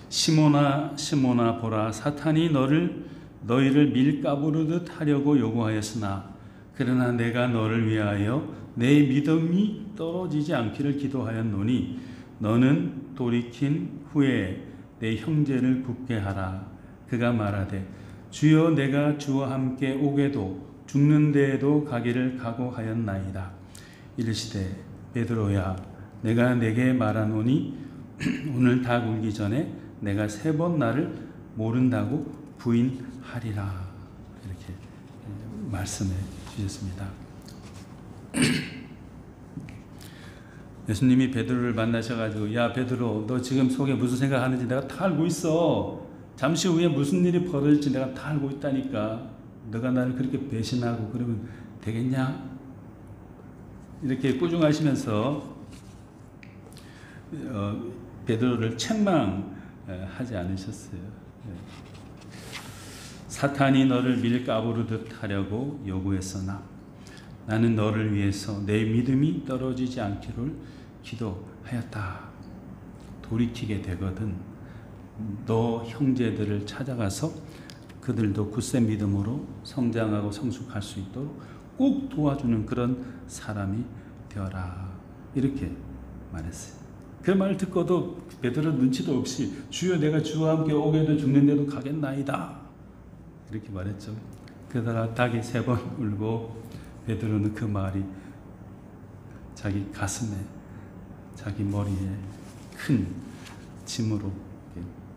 시몬아 시몬아 보라, 사탄이 너희를 밀가부르듯 하려고 요구하였으나 그러나 내가 너를 위하여 내 믿음이 떨어지지 않기를 기도하였노니 너는 돌이킨 후에 내 형제를 붙게 하라. 그가 말하되 주여 내가 주와 함께 오게도 죽는 데에도 가기를 각오하였나이다. 이르시되 베드로야 내가 내게 말하노니 오늘 닭 울기 전에 내가 3번 나를 모른다고 부인하리라. 이렇게 말씀해 주셨습니다. 예수님이 베드로를 만나셔가지고 야 베드로 너 지금 속에 무슨 생각하는지 내가 다 알고 있어. 잠시 후에 무슨 일이 벌어질지 내가 다 알고 있다니까. 너가 나를 그렇게 배신하고 그러면 되겠냐? 이렇게 꾸중하시면서 베드로를 책망하지 않으셨어요. 사탄이 너를 밀가부르듯 하려고 요구했으나 나는 너를 위해서 내 믿음이 떨어지지 않기를 기도하였다. 돌이키게 되거든 너 형제들을 찾아가서 그들도 굳센 믿음으로 성장하고 성숙할 수 있도록 꼭 도와주는 그런 사람이 되어라. 이렇게 말했어요. 그 말 듣고도 베드로 눈치도 없이 주여 내가 주와 함께 오게도 죽는데도 가겠나이다. 이렇게 말했죠. 그러다가 닭이 3번 울고 베드로는 그 말이 자기 가슴에 자기 머리에 큰 짐으로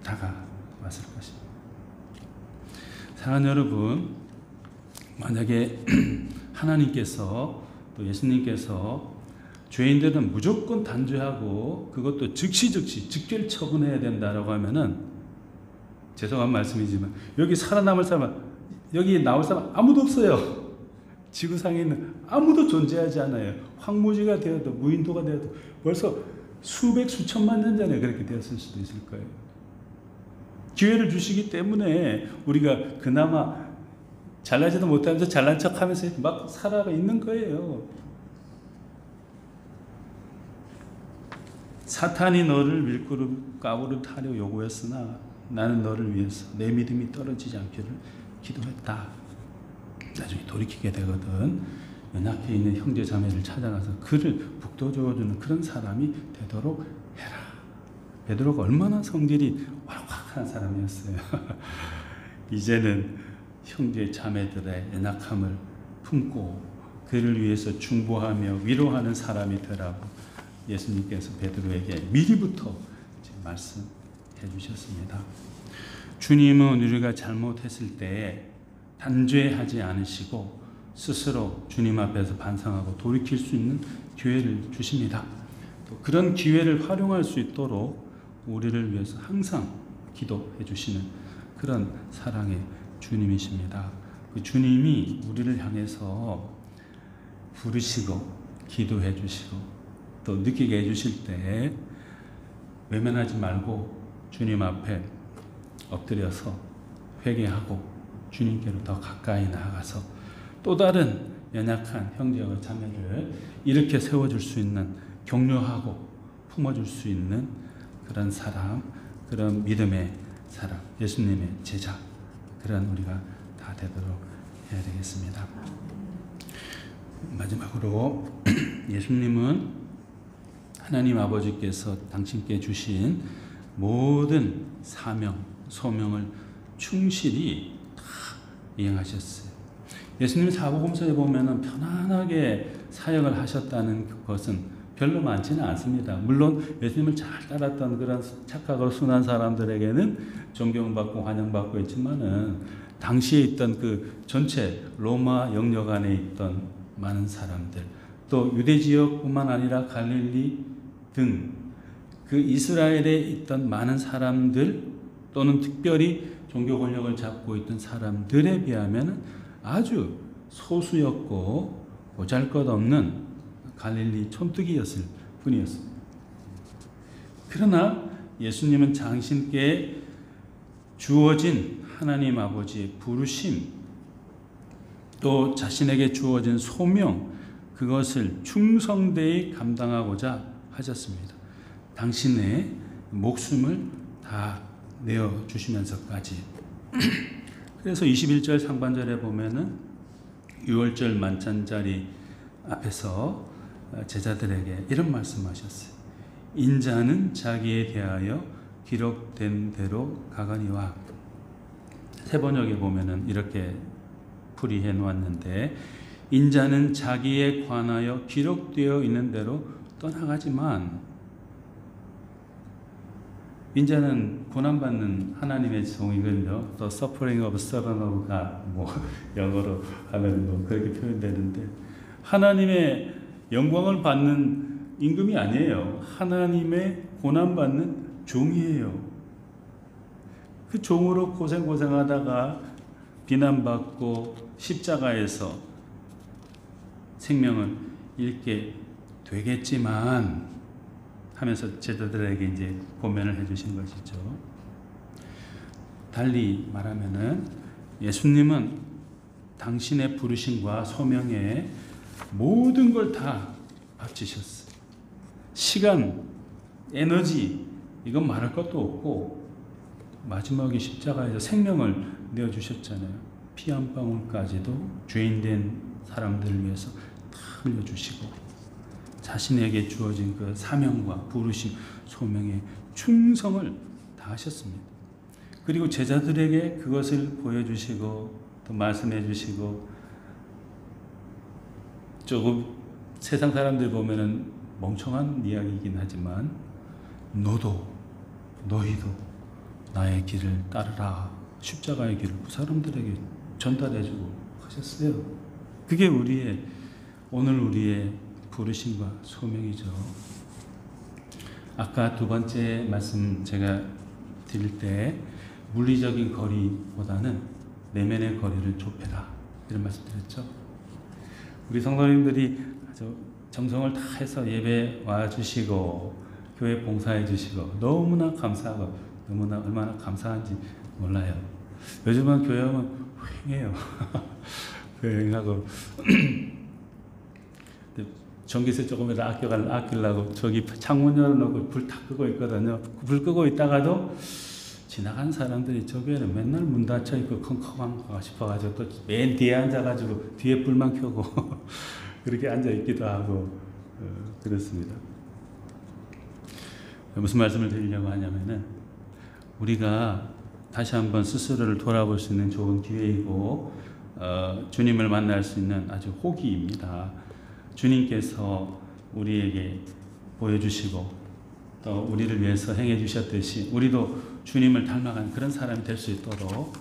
다가왔을 것입니다. 사랑하는 여러분, 만약에 하나님께서 또 예수님께서 죄인들은 무조건 단죄하고 그것도 즉시 즉결 처분해야 된다라고 하면은 죄송한 말씀이지만 여기 살아남을 사람, 여기 나올 사람 아무도 없어요. 지구상에 있는 아무도 존재하지 않아요. 황무지가 되어도 무인도가 되어도 벌써 수백 수천만 년 전에 그렇게 되었을 수도 있을 거예요. 기회를 주시기 때문에 우리가 그나마 잘나지도 못하면서 잘난 척하면서 막 살아가 있는 거예요. 사탄이 너를 밀가부르듯 하려 요구했으나 나는 너를 위해서 내 믿음이 떨어지지 않기를 기도했다. 나중에 돌이키게 되거든 연약해 있는 형제 자매를 찾아가서 그를 북돋워주는 그런 사람이 되도록 해라. 베드로가 얼마나 성질이 완악한 사람이었어요. 이제는 형제 자매들의 연약함을 품고 그를 위해서 중보하며 위로하는 사람이 되라고 예수님께서 베드로에게 미리부터 말씀해 주셨습니다. 주님은 우리가 잘못했을 때 단죄하지 않으시고 스스로 주님 앞에서 반성하고 돌이킬 수 있는 기회를 주십니다. 또 그런 기회를 활용할 수 있도록 우리를 위해서 항상 기도해 주시는 그런 사랑의 주님이십니다. 그 주님이 우리를 향해서 부르시고 기도해 주시고 또 느끼게 해주실 때 외면하지 말고 주님 앞에 엎드려서 회개하고 주님께로 더 가까이 나아가서 또 다른 연약한 형제와 자매를 이렇게 세워줄 수 있는 격려하고 품어줄 수 있는 그런 사람, 그런 믿음의 사람, 예수님의 제자, 그런 우리가 다 되도록 해야 되겠습니다. 마지막으로 예수님은 하나님 아버지께서 당신께 주신 모든 사명, 소명을 충실히 다 이행하셨어요. 예수님 사복음서에 보면은 편안하게 사역을 하셨다는 것은 별로 많지는 않습니다. 물론 예수님을 잘 따랐던 그런 착하고 순한 사람들에게는 존경받고 환영받고 있지만은 당시에 있던 그 전체 로마 영역 안에 있던 많은 사람들, 또 유대 지역뿐만 아니라 갈릴리 등 그 이스라엘에 있던 많은 사람들 또는 특별히 종교 권력을 잡고 있던 사람들에 비하면 아주 소수였고 보잘것없는 갈릴리 촌뜨기였을 뿐이었습니다. 그러나 예수님은 당신께 주어진 하나님 아버지의 부르심 또 자신에게 주어진 소명 그것을 충성되이 감당하고자 하셨습니다. 당신의 목숨을 다 내어주시면서까지. 그래서 21절 상반절에 보면은 6월절 만찬자리 앞에서 제자들에게 이런 말씀하셨어요. 인자는 자기에 대하여 기록된 대로 가거니와. 새 번역에 보면은 이렇게 풀이해 놓았는데, 인자는 자기에 관하여 기록되어 있는 대로 떠나가지만, 인자는 고난받는 하나님의 종이군요. The suffering of servant of God, 뭐 영어로 하면 뭐 그렇게 표현되는데, 하나님의 영광을 받는 임금이 아니에요. 하나님의 고난받는 종이에요. 그 종으로 고생하다가 비난받고 십자가에서 생명을 잃게 되겠지만 하면서 제자들에게 이제 고면을 해주신 것이죠. 달리 말하면은 예수님은 당신의 부르심과 소명에 모든 걸 다 바치셨어요. 시간, 에너지, 이건 말할 것도 없고 마지막에 십자가에서 생명을 내어주셨잖아요. 피 한 방울까지도 죄인된 사람들을 위해서 다 흘려주시고 자신에게 주어진 그 사명과 부르심, 소명에 충성을 다하셨습니다. 그리고 제자들에게 그것을 보여주시고 또 말씀해 주시고, 조금 세상 사람들 보면은 멍청한 이야기이긴 하지만 너희도 나의 길을 따르라, 십자가의 길을 그 사람들에게 전달해주고 하셨어요. 그게 오늘 우리의 부르심과 소명이죠. 아까 두 번째 말씀 제가 드릴 때 물리적인 거리보다는 내면의 거리를 좁혀라, 이런 말씀 드렸죠. 우리 성도님들이 아주 정성을 다해서 예배 와주시고 교회 봉사해 주시고 너무나 감사하고 너무나 얼마나 감사한지 몰라요. 요즘은 교회 오면 휑해요. 휑하고 전기세 조금이라도 아끼려고 저기 창문 열어놓고 불 다 끄고 있거든요. 불 끄고 있다가도 지나간 사람들이 저 교회는 맨날 문 닫혀 있고 컹컹하고 싶어가지고 또 맨 뒤에 앉아가지고 뒤에 불만 켜고 그렇게 앉아 있기도 하고 그렇습니다. 무슨 말씀을 드리려고 하냐면은, 우리가 다시 한번 스스로를 돌아볼 수 있는 좋은 기회이고 주님을 만날 수 있는 아주 호기입니다. 주님께서 우리에게 보여주시고 또 우리를 위해서 행해 주셨듯이 우리도 주님을 닮아가는 그런 사람이 될 수 있도록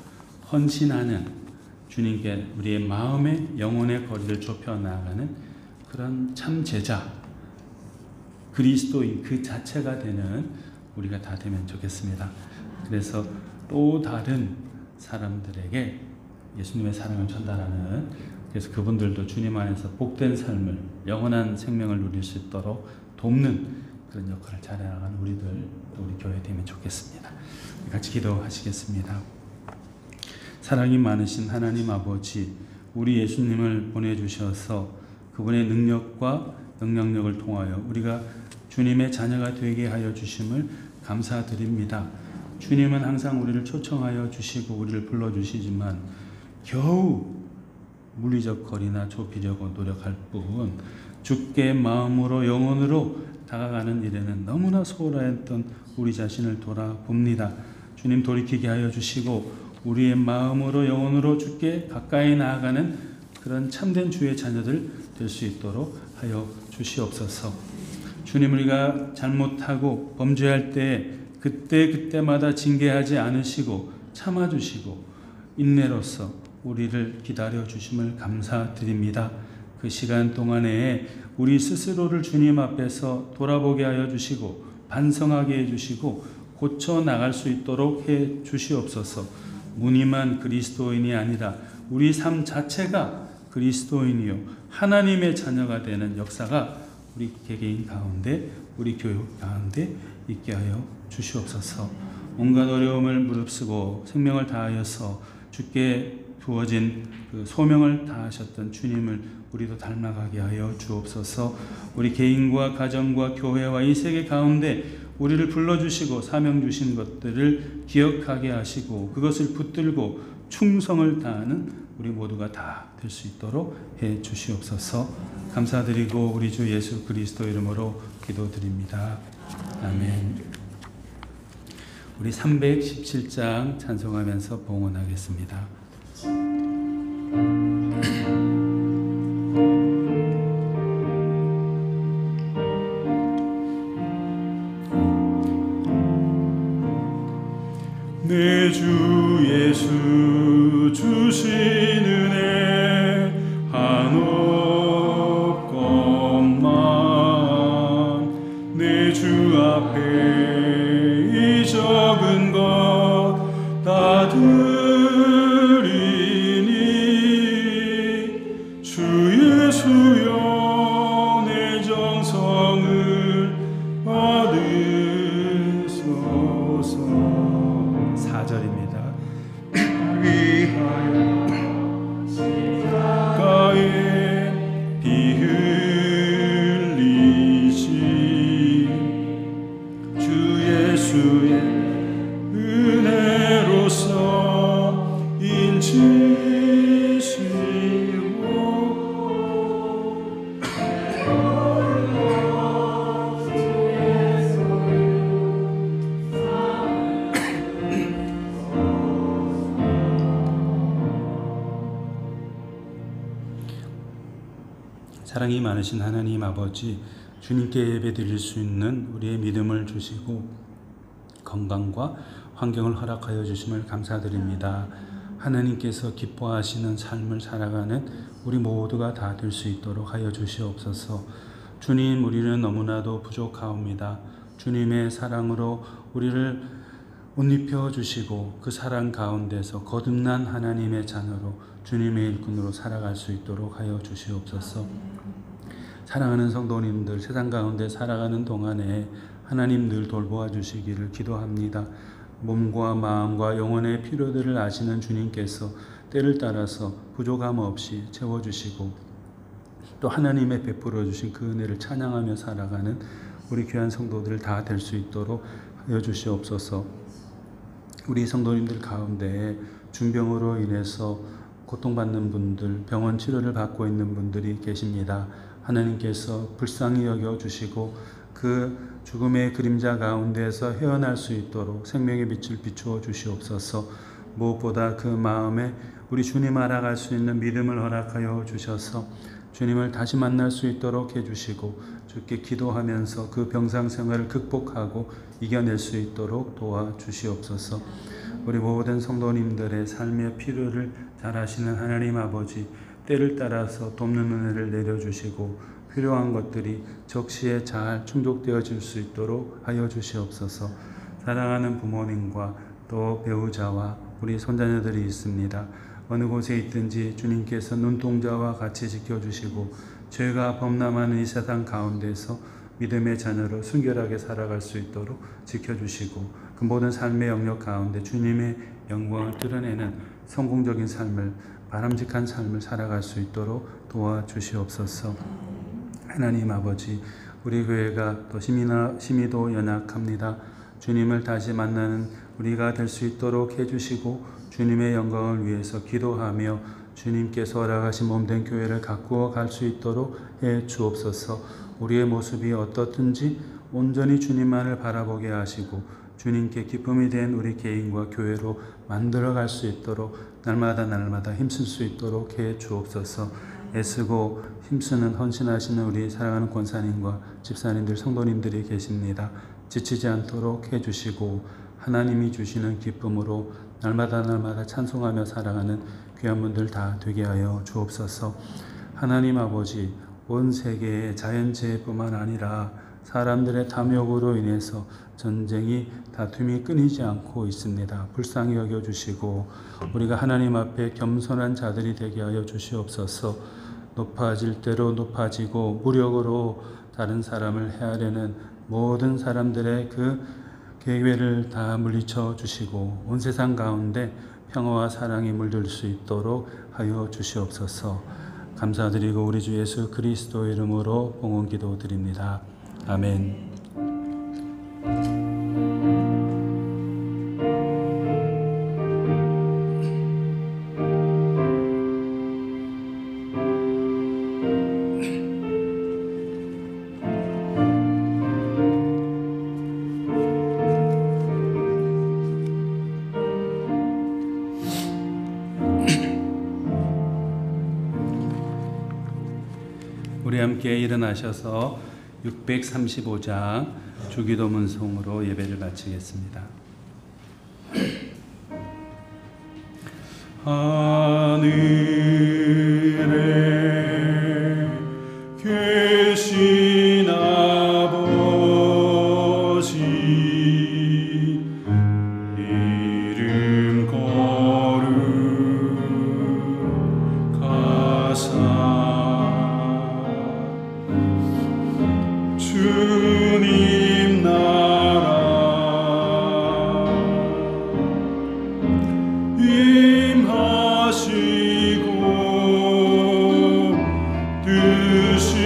헌신하는, 주님께 우리의 마음의 영혼의 거리를 좁혀 나가는 그런 참 제자, 그리스도인 그 자체가 되는 우리가 다 되면 좋겠습니다. 그래서 또 다른 사람들에게 예수님의 사랑을 전달하는, 그래서 그분들도 주님 안에서 복된 삶을, 영원한 생명을 누릴 수 있도록 돕는 그런 역할을 잘해나가는 우리 교회 되면 좋겠습니다. 같이 기도하시겠습니다. 사랑이 많으신 하나님 아버지, 우리 예수님을 보내주셔서 그분의 능력과 영향력을 통하여 우리가 주님의 자녀가 되게 하여 주심을 감사드립니다. 주님은 항상 우리를 초청하여 주시고 우리를 불러주시지만 겨우 물리적 거리나 좁히려고 노력할 뿐 주께 마음으로 영혼으로 다가가는 일에는 너무나 소홀했던 우리 자신을 돌아봅니다. 주님 돌이키게 하여 주시고 우리의 마음으로 영혼으로 주께 가까이 나아가는 그런 참된 주의 자녀들 될 수 있도록 하여 주시옵소서. 주님, 우리가 잘못하고 범죄할 때 그때마다 징계하지 않으시고 참아주시고 인내로서 우리를 기다려주심을 감사드립니다. 그 시간 동안에 우리 스스로를 주님 앞에서 돌아보게 하여 주시고 반성하게 해주시고 고쳐나갈 수 있도록 해 주시옵소서. 무늬만 그리스도인이 아니라 우리 삶 자체가 그리스도인이요 하나님의 자녀가 되는 역사가 우리 개개인 가운데, 우리 교육 가운데 있게 하여 주시옵소서. 온갖 어려움을 무릅쓰고 생명을 다하여서 주께 주어진 그 소명을 다하셨던 주님을 우리도 닮아가게 하여 주옵소서. 우리 개인과 가정과 교회와 이 세계 가운데 우리를 불러주시고 사명 주신 것들을 기억하게 하시고 그것을 붙들고 충성을 다하는 우리 모두가 다 될 수 있도록 해 주시옵소서. 감사드리고 우리 주 예수 그리스도 이름으로 기도드립니다. 아멘. 우리 317장 찬송하면서 봉헌하겠습니다. 내 주 예수 주신 은혜 한없건만 내 주 앞에 이 적은 것 다 드리니 주 예수여 내 정성을 받으소서. 4절입니다. 위하여 십자가에 피 흘리신 주 예수의 은혜로서 인치시고 사랑이 많으신 하나님 아버지, 주님께 예배드릴 수 있는 우리의 믿음을 주시고 건강과 환경을 허락하여 주심을 감사드립니다. 하나님께서 기뻐하시는 삶을 살아가는 우리 모두가 다 될 수 있도록 하여 주시옵소서. 주님, 우리는 너무나도 부족하옵니다. 주님의 사랑으로 우리를 옷 입혀 주시고 그 사랑 가운데서 거듭난 하나님의 자녀로 주님의 일꾼으로 살아갈 수 있도록 하여 주시옵소서. 사랑하는 성도님들, 세상 가운데 살아가는 동안에 하나님 늘 돌보아 주시기를 기도합니다. 몸과 마음과 영혼의 필요들을 아시는 주님께서 때를 따라서 부족함 없이 채워주시고 또 하나님의 베풀어 주신 그 은혜를 찬양하며 살아가는 우리 귀한 성도들 다 될 수 있도록 하여 주시옵소서. 우리 성도님들 가운데 중병으로 인해서 고통받는 분들, 병원 치료를 받고 있는 분들이 계십니다. 하나님께서 불쌍히 여겨주시고 그 죽음의 그림자 가운데에서 헤어날 수 있도록 생명의 빛을 비추어 주시옵소서. 무엇보다 그 마음에 우리 주님 알아갈 수 있는 믿음을 허락하여 주셔서 주님을 다시 만날 수 있도록 해주시고 주께 기도하면서 그 병상 생활을 극복하고 이겨낼 수 있도록 도와주시옵소서. 우리 모든 성도님들의 삶의 필요를 잘 아시는 하나님 아버지, 때를 따라서 돕는 은혜를 내려주시고 필요한 것들이 적시에 잘 충족되어질 수 있도록 하여 주시옵소서. 사랑하는 부모님과 또 배우자와 우리 손자녀들이 있습니다. 어느 곳에 있든지 주님께서 눈동자와 같이 지켜주시고 죄가 범람하는 이 세상 가운데서 믿음의 자녀로 순결하게 살아갈 수 있도록 지켜주시고 그 모든 삶의 영역 가운데 주님의 영광을 드러내는 성공적인 삶을, 바람직한 삶을 살아갈 수 있도록 도와주시옵소서. 하나님 아버지, 우리 교회가 또 심히도 연약합니다. 주님을 다시 만나는 우리가 될 수 있도록 해주시고 주님의 영광을 위해서 기도하며 주님께서 허락하신 몸된 교회를 가꾸어 갈 수 있도록 해 주옵소서. 우리의 모습이 어떻든지 온전히 주님만을 바라보게 하시고 주님께 기쁨이 된 우리 개인과 교회로 만들어갈 수 있도록 날마다 힘쓸 수 있도록 해 주옵소서. 애쓰고 힘쓰는 헌신하시는 우리 사랑하는 권사님과 집사님들, 성도님들이 계십니다. 지치지 않도록 해주시고 하나님이 주시는 기쁨으로 날마다 찬송하며 살아가는 귀한 분들 다 되게 하여 주옵소서. 하나님 아버지, 온 세계의 자연재해뿐만 아니라 사람들의 탐욕으로 인해서 전쟁이 다툼이 끊이지 않고 있습니다. 불쌍히 여겨주시고 우리가 하나님 앞에 겸손한 자들이 되게 하여 주시옵소서. 높아질 대로 높아지고 무력으로 다른 사람을 헤아려는 모든 사람들의 그 계획을 다 물리쳐 주시고 온 세상 가운데 평화와 사랑이 물들 수 있도록 하여 주시옵소서. 감사드리고 우리 주 예수 그리스도 이름으로 봉헌 기도 드립니다. 아멘. 우리 함께 일어나셔서 635장 주기도문송으로 예배를 마치겠습니다. 하늘에 계신 아버지 이름 거룩하사 주님 나라 임하시고 뜻이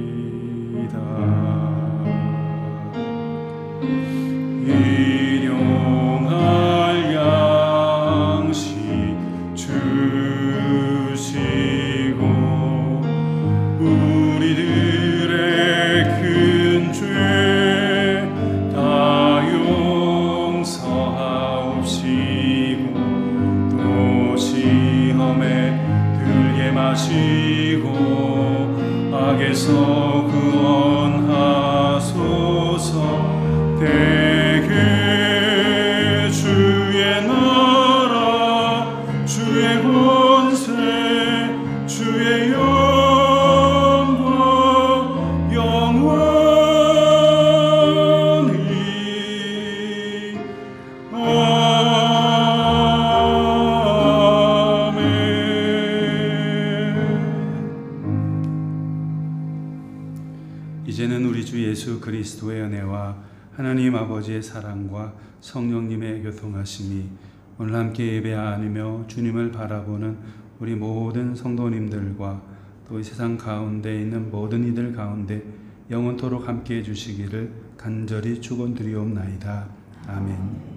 이루어지이다. 일용할 양식 주시고 우리들의 큰 죄 다 용서하옵시고 또 시험에 들게 마시고 악에서 구원하소서. 대개 주의 나라 주의 권세 주의 영광 영원히 아멘. 이제는 우리 주 예수 그리스도의 은혜와 하나님 아버지의 사랑과 성령님의 교통하심이 오늘 함께 예배하며 주님을 바라보는 우리 모든 성도님들과 또 이 세상 가운데 있는 모든 이들 가운데 영원토록 함께 해주시기를 간절히 축원드리옵나이다. 아멘.